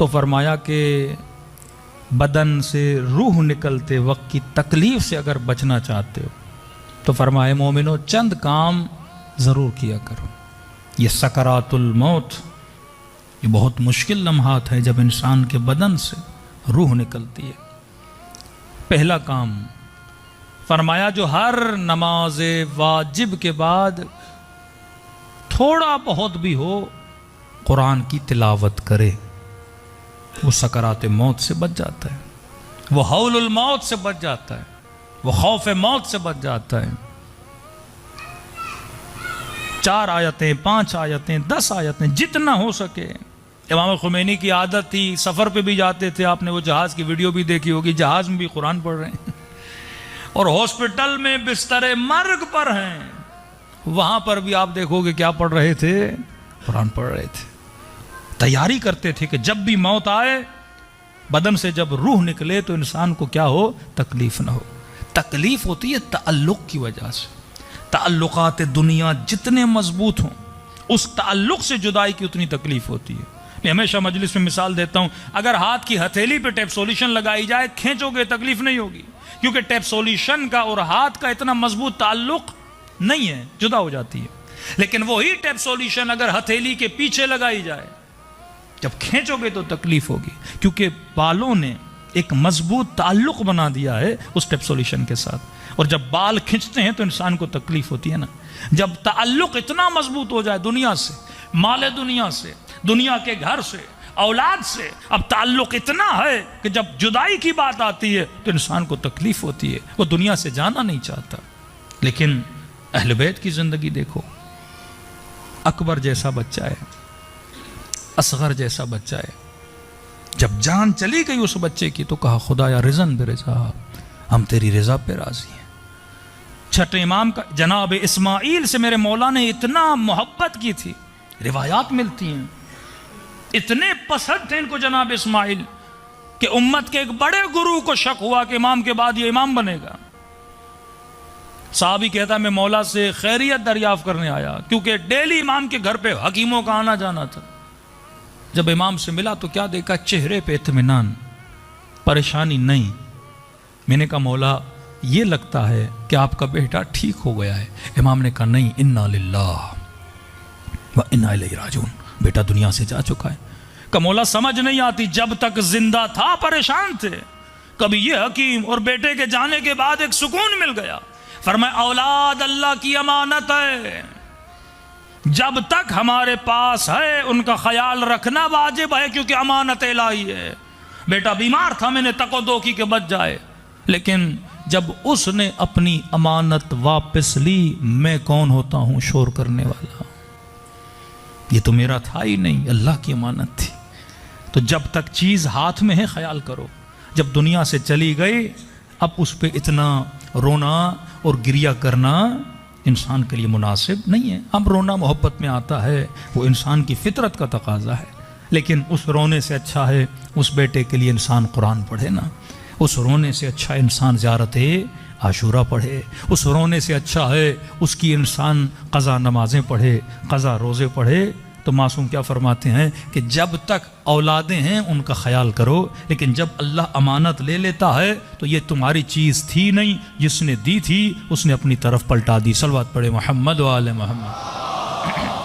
تو فرمایا کہ بدن سے روح نکلتے وقت کی تکلیف سے اگر بچنا چاہتے ہو تو فرمائے مومنو چند کام ضرور کیا کرو. یہ سکرات الموت، یہ بہت مشکل لمحات ہیں جب انسان کے بدن سے روح نکلتی ہے. پہلا کام فرمایا جو ہر نماز واجب کے بعد تھوڑا بہت بھی ہو قرآن کی تلاوت کرے، وہ سکرات موت سے بچ جاتا ہے، وہ ہول الموت سے بچ جاتا ہے، وہ خوف موت سے بچ جاتا ہے. 4 آیتیں 5 آیتیں 10 آیتیں جتنا ہو سکے. امام خمینی کی عادت تھی، سفر پہ بھی جاتے تھے، آپ نے وہ جہاز کی ویڈیو بھی دیکھی ہوگی، جہاز میں بھی قرآن پڑھ رہے ہیں، اور ہاسپٹل میں بستر مرگ پر ہیں، وہاں پر بھی آپ دیکھو گے کیا پڑھ رہے تھے، قرآن پڑھ رہے تھے. تیاری کرتے تھے کہ جب بھی موت آئے، بدن سے جب روح نکلے تو انسان کو کیا ہو، تکلیف نہ ہو. تکلیف ہوتی ہے تعلق کی وجہ سے. تعلقات دنیا جتنے مضبوط ہوں، اس تعلق سے جدائی کی اتنی تکلیف ہوتی ہے. میں ہمیشہ مجلس میں مثال دیتا ہوں، اگر ہاتھ کی ہتھیلی پہ ٹیپ سولیوشن لگائی جائے، کھینچو گے تکلیف نہیں ہوگی، کیونکہ ٹیپ سولیوشن کا اور ہاتھ کا اتنا مضبوط تعلق نہیں ہے، جدا ہو جاتی ہے. لیکن وہی ٹیپ سولیوشن اگر ہتھیلی کے پیچھے لگائی جائے، جب کھینچو گے تو تکلیف ہوگی، کیونکہ بالوں نے ایک مضبوط تعلق بنا دیا ہے اس ٹیپ سولیوشن کے ساتھ. اور جب بال کھنچتے ہیں تو انسان کو تکلیف ہوتی ہے نا. جب تعلق اتنا مضبوط ہو جائے دنیا سے، مال دنیا سے، دنیا کے گھر سے، اولاد سے، اب تعلق اتنا ہے کہ جب جدائی کی بات آتی ہے تو انسان کو تکلیف ہوتی ہے، وہ دنیا سے جانا نہیں چاہتا. لیکن اہل بیت کی زندگی دیکھو، اکبر جیسا بچہ ہے، اصغر جیسا بچہ ہے، جب جان چلی گئی اس بچے کی تو کہا خدایا رضن برضا، ہم تیری رضا پہ راضی ہیں. چھٹے امام کا جناب اسماعیل سے میرے مولا نے اتنا محبت کی تھی، روایات ملتی ہیں اتنے پسند تھے ان کو جناب اسماعیل کہ امت کے ایک بڑے گرو کو شک ہوا کہ امام کے بعد یہ امام بنے گا. صحابی کہتا ہے میں مولا سے خیریت دریافت کرنے آیا، کیونکہ ڈیلی امام کے گھر پہ حکیموں کا آنا جانا تھا. جب امام سے ملا تو کیا دیکھا، چہرے پہ اطمینان، پریشانی نہیں. میں نے کہا مولا یہ لگتا ہے کہ آپ کا بیٹا ٹھیک ہو گیا ہے. امام نے کہا نہیں، انا للہ و انا الیہ راجعون، بیٹا دنیا سے جا چکا ہے. کہ مولا سمجھ نہیں آتی، جب تک زندہ تھا پریشان تھے، کبھی یہ حکیم اور بیٹے کے جانے کے بعد ایک سکون مل گیا. فرمایا اولاد اللہ کی امانت ہے، جب تک ہمارے پاس ہے ان کا خیال رکھنا واجب ہے، کیونکہ امانت الہی ہے. بیٹا بیمار تھا، میں نے تکو دو کی کہ بچ جائے، لیکن جب اس نے اپنی امانت واپس لی، میں کون ہوتا ہوں شور کرنے والا، یہ تو میرا تھا ہی نہیں، اللہ کی امانت تھی. تو جب تک چیز ہاتھ میں ہے خیال کرو. جب دنیا سے چلی گئی، اب اس پہ اتنا رونا اور گریہ کرنا انسان کے لیے مناسب نہیں ہے. اب رونا محبت میں آتا ہے، وہ انسان کی فطرت کا تقاضا ہے، لیکن اس رونے سے اچھا ہے اس بیٹے کے لیے انسان قرآن پڑھے نا. اس رونے سے اچھا انسان زیارت عاشورہ پڑھے. اس رونے سے اچھا ہے اس کی انسان قضا نمازیں پڑھے، قضا روزے پڑھے. تو معصوم کیا فرماتے ہیں کہ جب تک اولادیں ہیں ان کا خیال کرو، لیکن جب اللہ امانت لے لیتا ہے تو یہ تمہاری چیز تھی نہیں، جس نے دی تھی اس نے اپنی طرف پلٹا دی. صلوات پڑھے محمد و آل محمد.